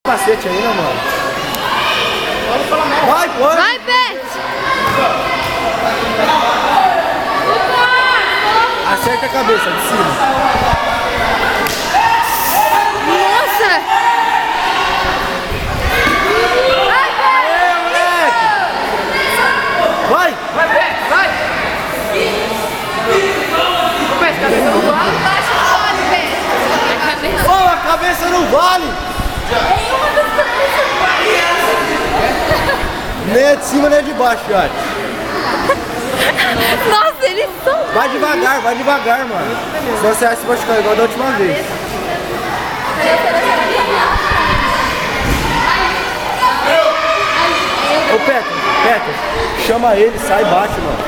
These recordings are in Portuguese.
Cacete ainda, mano. Vai, pô. Vai, Pet. Acerta a cabeça de cima. Nossa. Vai! Vai, Pet, vai! Pet, cabeça no vale. Oh, a cabeça não vale! Nem é de cima nem é de baixo, Yari. Nossa, eles são... Vai devagar, mano. Senão você vai se machucar igual da última vez. Ô, Petra, chama ele, sai e bate, mano.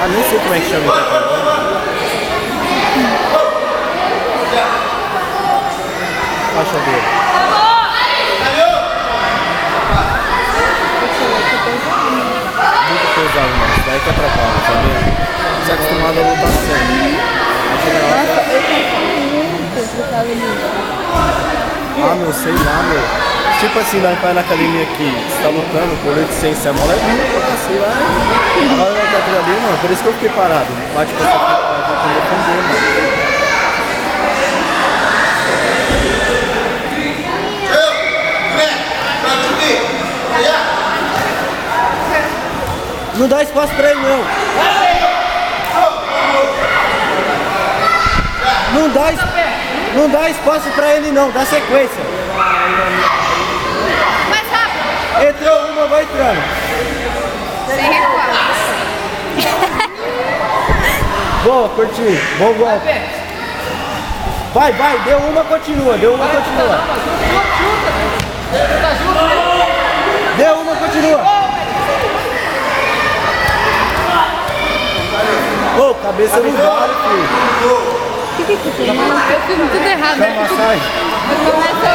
Ah, nem sei como é que chama ele. Faixa dele. Muito pesado, mano. Isso daí que atrapalha, sabia? Você é acostumado a lutar sempre. Ah, meu, sei lá, meu. Tipo assim, nós vai na academia aqui, você tá lutando, por 800, é mole, sei lá. Agora não tá tudo ali, mano, por isso que eu fiquei parado. Bate com essa cara, vai defender, mano. Não dá espaço pra ele, não. Não dá espaço pra ele, não. Dá sequência. Mais rápido. Entrou uma, vai entrando. Sem recuar. Boa, curti. Bom golpe. Vai, deu uma, continua. Deu uma, continua. Ô, cabeça não vale, filho. O que que tem? Eu fiz tudo errado. Dá massagem. Eu começo a